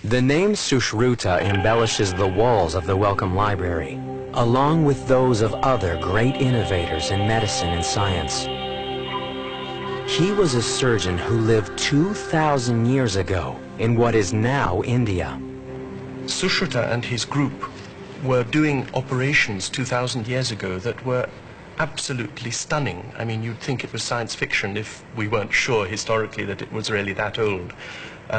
The name Sushruta embellishes the walls of the Wellcome Library, along with those of other great innovators in medicine and science. He was a surgeon who lived 2,000 years ago in what is now India. Sushruta and his group were doing operations 2,000 years ago that were absolutely stunning. I mean, you'd think it was science fiction if we weren't sure historically that it was really that old.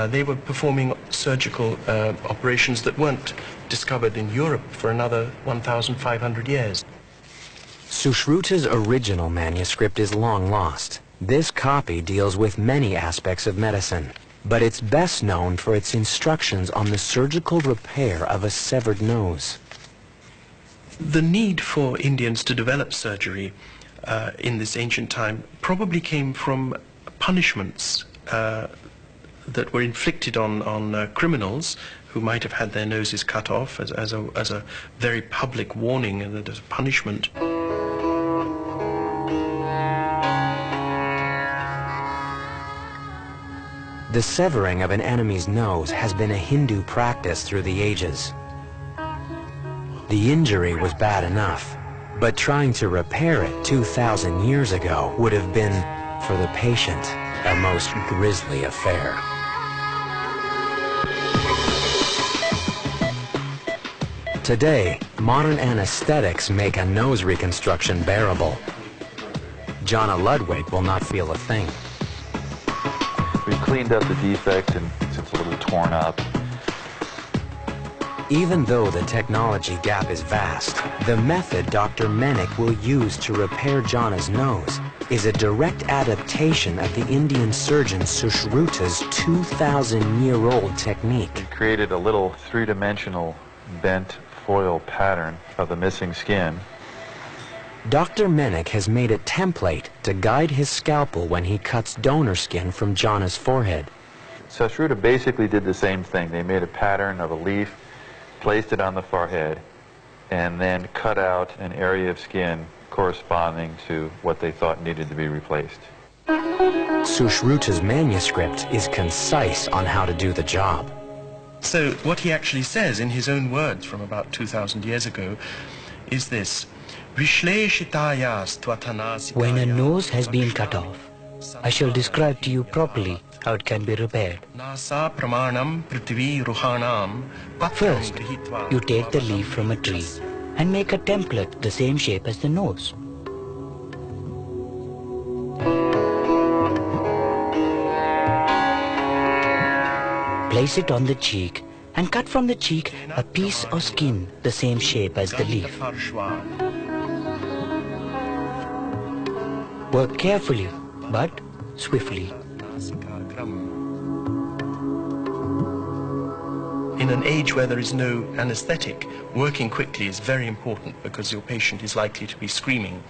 They were performing surgical operations that weren't discovered in Europe for another 1,500 years. Sushruta's original manuscript is long lost. This copy deals with many aspects of medicine, but it's best known for its instructions on the surgical repair of a severed nose. The need for Indians to develop surgery in this ancient time probably came from punishments that were inflicted on criminals who might have had their noses cut off as a very public warning and as a punishment. The severing of an enemy's nose has been a Hindu practice through the ages. The injury was bad enough, but trying to repair it 2,000 years ago would have been, for the patient, a most grisly affair. Today, modern anesthetics make a nose reconstruction bearable. Jonna Ludwig will not feel a thing. We've cleaned up the defect and it's a little torn up. Even though the technology gap is vast, the method Dr. Menik will use to repair Jonna's nose is a direct adaptation of the Indian surgeon Sushruta's 2,000-year-old technique. We created a little three-dimensional bent foil pattern of the missing skin. Dr. Menik has made a template to guide his scalpel when he cuts donor skin from Jonna's forehead. Sushruta basically did the same thing. They made a pattern of a leaf, placed it on the forehead, and then cut out an area of skin corresponding to what they thought needed to be replaced. Sushruta's manuscript is concise on how to do the job. So what he actually says in his own words from about 2,000 years ago is this: when a nose has been cut off, I shall describe to you properly how it can be repaired. First, you take the leaf from a tree and make a template the same shape as the nose. Place it on the cheek and cut from the cheek a piece of skin the same shape as the leaf. Work carefully, but swiftly. In an age where there is no anesthetic, working quickly is very important because your patient is likely to be screaming.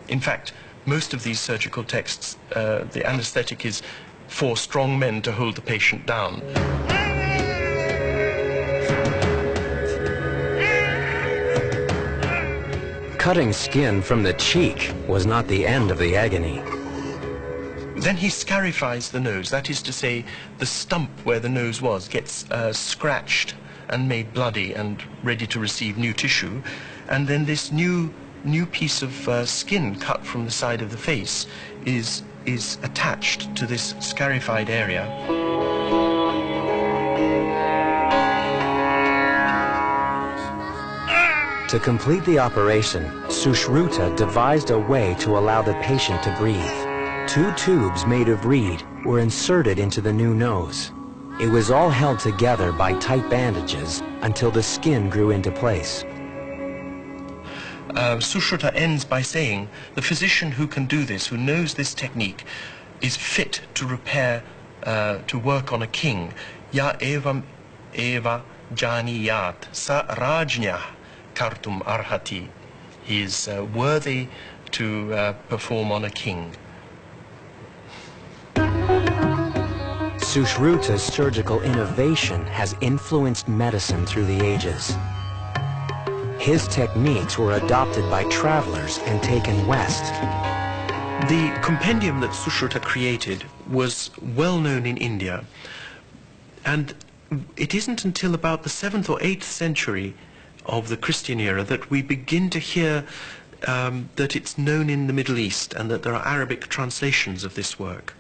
In fact, most of these surgical texts, the anesthetic is for strong men to hold the patient down. Cutting skin from the cheek was not the end of the agony. Then he scarifies the nose, that is to say, the stump where the nose was gets scratched and made bloody and ready to receive new tissue. And then this new piece of skin cut from the side of the face is attached to this scarified area. To complete the operation, Sushruta devised a way to allow the patient to breathe. 2 tubes made of reed were inserted into the new nose. It was all held together by tight bandages until the skin grew into place. Sushruta ends by saying, the physician who can do this, who knows this technique, is fit to repair, to work on a king. Ya evam eva janiyat sa rajnya kartum arhati. He is worthy to perform on a king. Sushruta's surgical innovation has influenced medicine through the ages. His techniques were adopted by travelers and taken west. The compendium that Sushruta created was well known in India, and it isn't until about the 7th or 8th century of the Christian era that we begin to hear that it's known in the Middle East and that there are Arabic translations of this work.